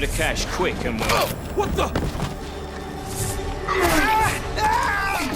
The cash quick and well. What the?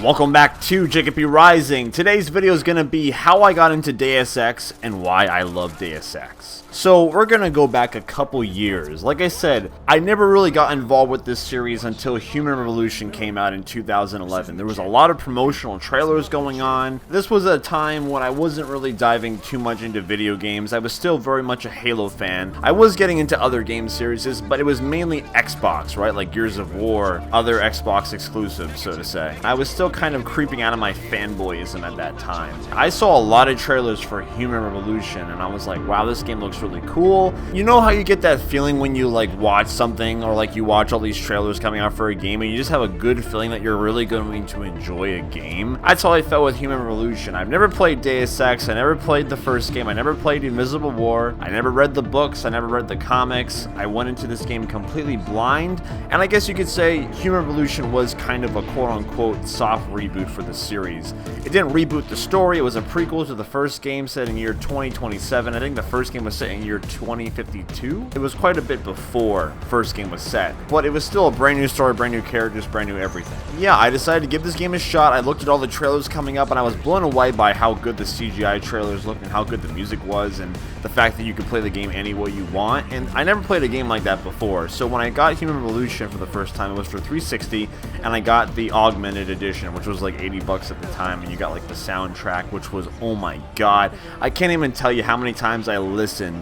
Welcome back to JKPRising. Today's video is going to be how I got into Deus Ex and why I love Deus Ex. So we're going to go back a couple years. Like I said, I never really got involved with this series until Human Revolution came out in 2011. There was a lot of promotional trailers going on. This was a time when I wasn't really diving too much into video games. I was still very much a Halo fan. I was getting into other game series, but it was mainly Xbox, right? Like Gears of War, other Xbox exclusives, so to say. I was still kind of creeping out of my fanboyism at that time. I saw a lot of trailers for Human Revolution, and I was like, wow, this game looks really cool. You know how you get that feeling when you like watch something, or like you watch all these trailers coming out for a game, and you just have a good feeling that you're really going to enjoy a game? That's how I felt with Human Revolution. I've never played Deus Ex, I never played the first game, I never played Invisible War, I never read the books, I never read the comics. I went into this game completely blind, and I guess you could say Human Revolution was kind of a quote-unquote soft reboot for the series. It didn't reboot the story, it was a prequel to the first game set in year 2027. I think the first game was set in year 2052. It was quite a bit before first game was set, but it was still a brand new story, brand new characters, brand new everything. Yeah, I decided to give this game a shot. I looked at all the trailers coming up, and I was blown away by how good the CGI trailers looked and how good the music was, and the fact that you could play the game any way you want. And I never played a game like that before, so when I got Human Revolution for the first time, it was for 360, and I got the augmented edition, which was like 80 bucks at the time, and you got like the soundtrack, which was, oh my god, I can't even tell you how many times I listened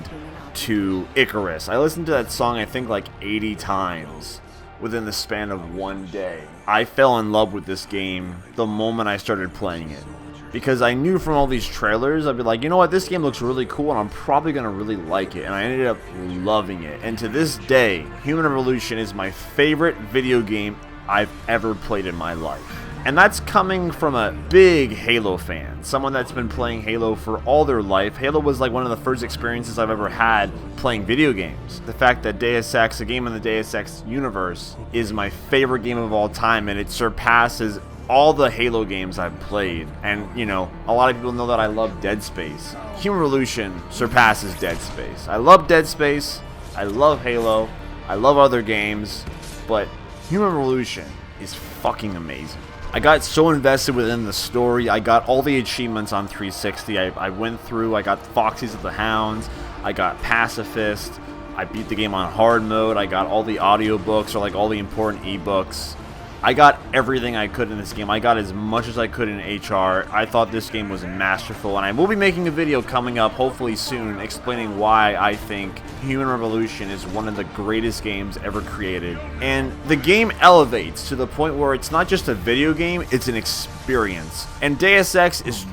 to Icarus. I listened to that song I think like 80 times within the span of one day. I fell in love with this game the moment I started playing it, because I knew from all these trailers, I'd be like, you know what, this game looks really cool and I'm probably going to really like it, and I ended up loving it. And to this day, Human Revolution is my favorite video game I've ever played in my life. And that's coming from a big Halo fan, someone that's been playing Halo for all their life. Halo was like one of the first experiences I've ever had playing video games. The fact that Deus Ex, a game in the Deus Ex universe, is my favorite game of all time, and it surpasses all the Halo games I've played. And, you know, a lot of people know that I love Dead Space. Human Revolution surpasses Dead Space. I love Dead Space, I love Halo, I love other games, but Human Revolution is fucking amazing. I got so invested within the story. I got all the achievements on 360. I went through, I got Foxys of the Hounds, I got Pacifist, I beat the game on hard mode, I got all the audiobooks, or like all the important ebooks. I got everything I could in this game. I got as much as I could in HR. I thought this game was masterful, and I will be making a video coming up, hopefully soon, explaining why I think Human Revolution is one of the greatest games ever created. And the game elevates to the point where it's not just a video game, it's an experience. And Deus Ex is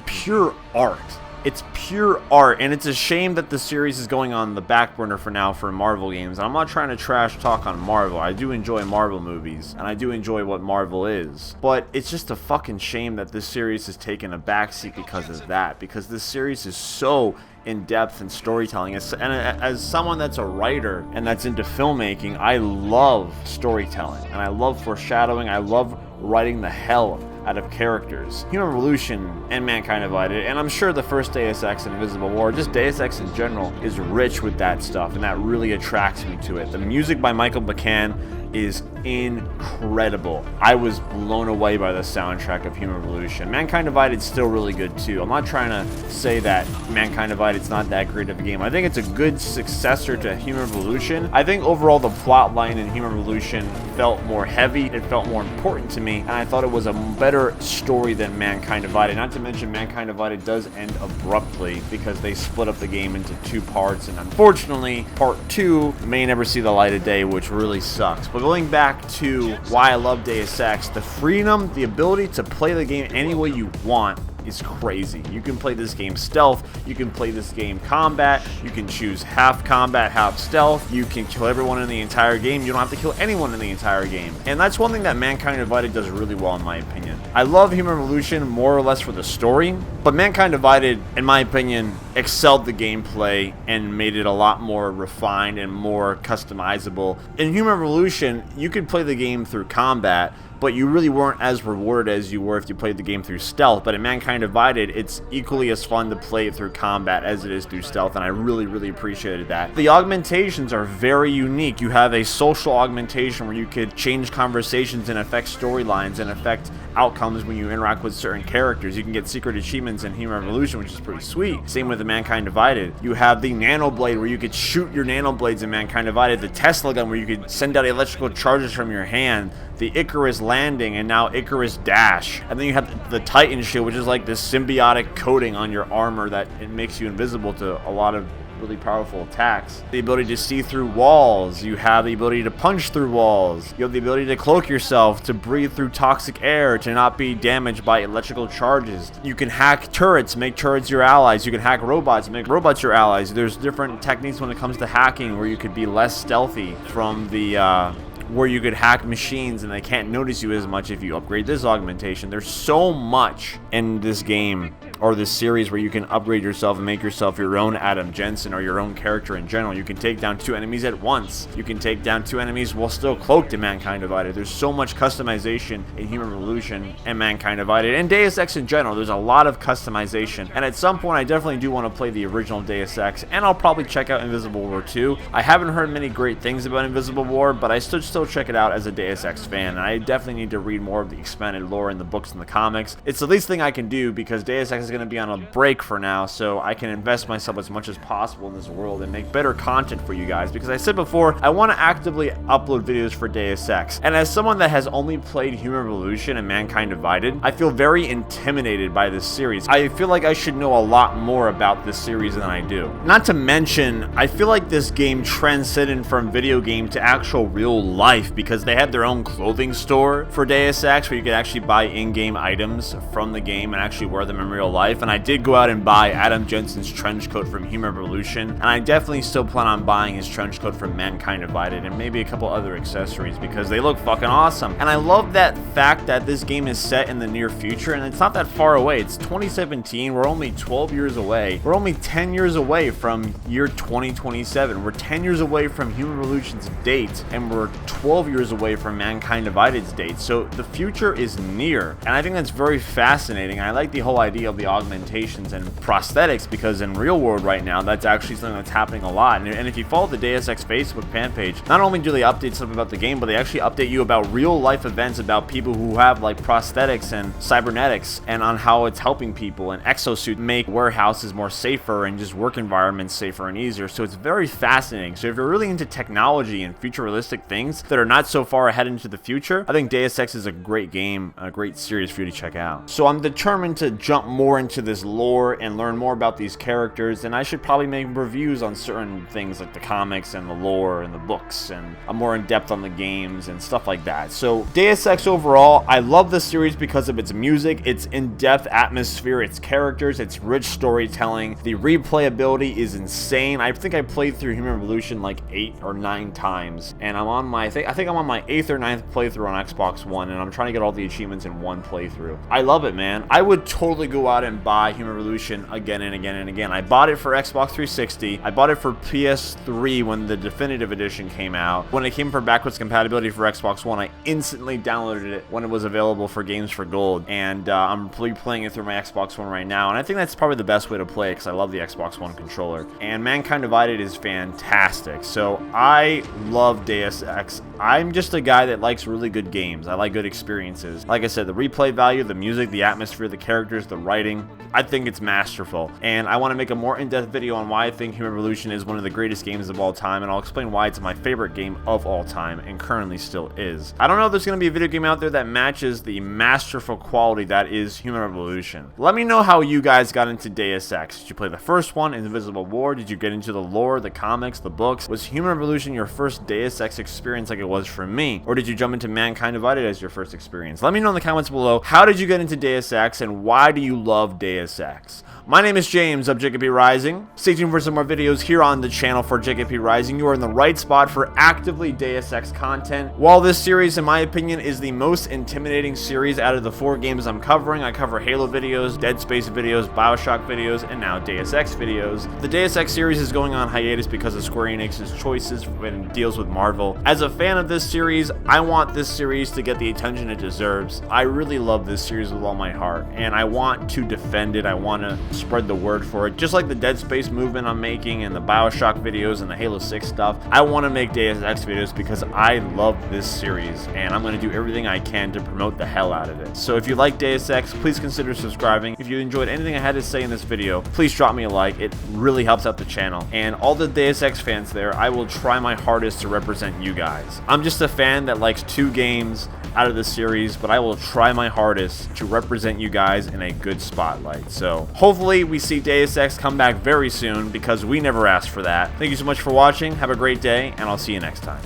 pure art. It's pure art, and it's a shame that the series is going on the back burner for now for Marvel games. I'm not trying to trash talk on Marvel. I do enjoy Marvel movies, and I do enjoy what Marvel is. But it's just a fucking shame that this series has taken a backseat because of that, because this series is so in-depth and storytelling. And as someone that's a writer and that's into filmmaking, I love storytelling, and I love foreshadowing. I love writing the hell out of characters. Human Revolution and Mankind Divided, and I'm sure the first Deus Ex and Invisible War, just Deus Ex in general, is rich with that stuff, and that really attracts me to it. The music by Michael McCann is incredible. I was blown away by the soundtrack of Human Revolution. Mankind Divided is still really good too. I'm not trying to say that Mankind Divided is not that great of a game. I think it's a good successor to Human Revolution. I think overall the plot line in Human Revolution felt more heavy, it felt more important to me, and I thought it was a better story than Mankind Divided. Not to mention Mankind Divided does end abruptly because they split up the game into two parts, and unfortunately part 2 may never see the light of day, which really sucks. But going back to why I love Deus Ex, the freedom, the ability to play the game any way you want is crazy. You can play this game stealth, you can play this game combat, you can choose half combat, half stealth, you can kill everyone in the entire game, you don't have to kill anyone in the entire game. And that's one thing that Mankind Divided does really well in my opinion. I love Human Revolution more or less for the story, but Mankind Divided, in my opinion, excelled the gameplay and made it a lot more refined and more customizable. In Human Revolution, you could play the game through combat, but you really weren't as rewarded as you were if you played the game through stealth. But in Mankind Divided, it's equally as fun to play it through combat as it is through stealth, and I really appreciated that. The augmentations are very unique. You have a social augmentation where you could change conversations and affect storylines and affect outcomes when you interact with certain characters. You can get secret achievements in Human Revolution, which is pretty sweet. Same with the Mankind Divided. You have the Nano Blade where you could shoot your Nano Blades in Mankind Divided, the Tesla gun where you could send out electrical charges from your hand, the Icarus Landing, and now Icarus Dash. And then you have the Titan Shield, which is like this symbiotic coating on your armor that it makes you invisible to a lot of really powerful attacks. The ability to see through walls. You have the ability to punch through walls. You have the ability to cloak yourself, to breathe through toxic air, to not be damaged by electrical charges. You can hack turrets, make turrets your allies. You can hack robots, make robots your allies. There's different techniques when it comes to hacking where you could be less stealthy from the where you could hack machines and they can't notice you as much if you upgrade this augmentation. There's so much in this game or this series where you can upgrade yourself and make yourself your own Adam Jensen or your own character in general. You can take down 2 enemies at once. You can take down 2 enemies while still cloaked in Mankind Divided. There's so much customization in Human Revolution and Mankind Divided. And Deus Ex in general, there's a lot of customization. And at some point, I definitely do want to play the original Deus Ex, and I'll probably check out Invisible War 2. I haven't heard many great things about Invisible War, but I still check it out as a Deus Ex fan. And I definitely need to read more of the expanded lore in the books and the comics. It's the least thing I can do because Deus Ex is going to be on a break for now, so I can invest myself as much as possible in this world and make better content for you guys, because I said before, I want to actively upload videos for Deus Ex. And as someone that has only played Human Revolution and Mankind Divided, I feel very intimidated by this series. I feel like I should know a lot more about this series than I do. Not to mention, I feel like this game transcended from video game to actual real life, because they had their own clothing store for Deus Ex where you could actually buy in-game items from the game and actually wear them in real life. And I did go out and buy Adam Jensen's trench coat from Human Revolution, and I definitely still plan on buying his trench coat from Mankind Divided and maybe a couple other accessories because they look fucking awesome. And I love that fact that this game is set in the near future and it's not that far away. It's 2017. We're only 12 years away. We're only 10 years away from year 2027. We're 10 years away from Human Revolution's date, and we're 12 years away from Mankind Divided's date. So the future is near, and I think that's very fascinating. I like the whole idea of the augmentations and prosthetics, because in real world right now, that's actually something that's happening a lot. And if you follow the Deus Ex Facebook fan page, not only do they update stuff about the game, but they actually update you about real life events about people who have like prosthetics and cybernetics, and on how it's helping people, and exosuit make warehouses more safer and just work environments safer and easier. So it's very fascinating. So if you're really into technology and futuristic things that are not so far ahead into the future, I think Deus Ex is a great game, a great series for you to check out. So I'm determined to jump more into this lore and learn more about these characters, and I should probably make reviews on certain things like the comics and the lore and the books, and I'm more in depth on the games and stuff like that. So Deus Ex overall, I love the series because of its music, its in-depth atmosphere, its characters, its rich storytelling. The replayability is insane. I think I played through Human Revolution like 8 or 9 times, and I'm on my I think I'm on my 8th or 9th playthrough on Xbox One, and I'm trying to get all the achievements in one playthrough. I love it, man. I would totally go out and buy Human Revolution again and again and again. I bought it for Xbox 360. I bought it for PS3 when the definitive edition came out. When it came for backwards compatibility for Xbox One, I instantly downloaded it when it was available for Games for Gold, and I'm replaying it through my Xbox One right now, and I think that's probably the best way to play it because I love the Xbox One controller. And Mankind Divided is fantastic. So I love Deus Ex. I'm just a guy that likes really good games. I like good experiences. Like I said, the replay value, the music, the atmosphere, the characters, the writing, I think it's masterful. And I want to make a more in-depth video on why I think Human Revolution is one of the greatest games of all time, and I'll explain why it's my favorite game of all time and currently still is. I don't know if there's going to be a video game out there that matches the masterful quality that is Human Revolution. Let me know how you guys got into Deus Ex. Did you play the first one, Invisible War? Did you get into the lore, the comics, the books? Was Human Revolution your first Deus Ex experience like it it was for me? Or did you jump into Mankind Divided as your first experience? Let me know in the comments below, how did you get into Deus Ex and why do you love Deus Ex? My name is James of JKPRising. Stay tuned for some more videos here on the channel for JKPRising. You are in the right spot for actively Deus Ex content. While this series, in my opinion, is the most intimidating series out of the 4 games I'm covering, I cover Halo videos, Dead Space videos, BIOSHOCK videos, and now Deus Ex videos. The Deus Ex series is going on hiatus because of Square Enix's choices and deals with Marvel. As a fan of this series, I want this series to get the attention it deserves. I really love this series with all my heart, and I want to defend it. I want to spread the word for it. Just like the Dead Space movement I'm making and the BioShock videos and the Halo 6 stuff, I want to make Deus Ex videos because I love this series and I'm going to do everything I can to promote the hell out of it. So if you like Deus Ex, please consider subscribing. If you enjoyed anything I had to say in this video, please drop me a like. It really helps out the channel. And all the Deus Ex fans there, I will try my hardest to represent you guys. I'm just a fan that likes 2 games out of the series, but I will try my hardest to represent you guys in a good spotlight. So hopefully we see Deus Ex come back very soon because we never asked for that. Thank you so much for watching. Have a great day, and I'll see you next time.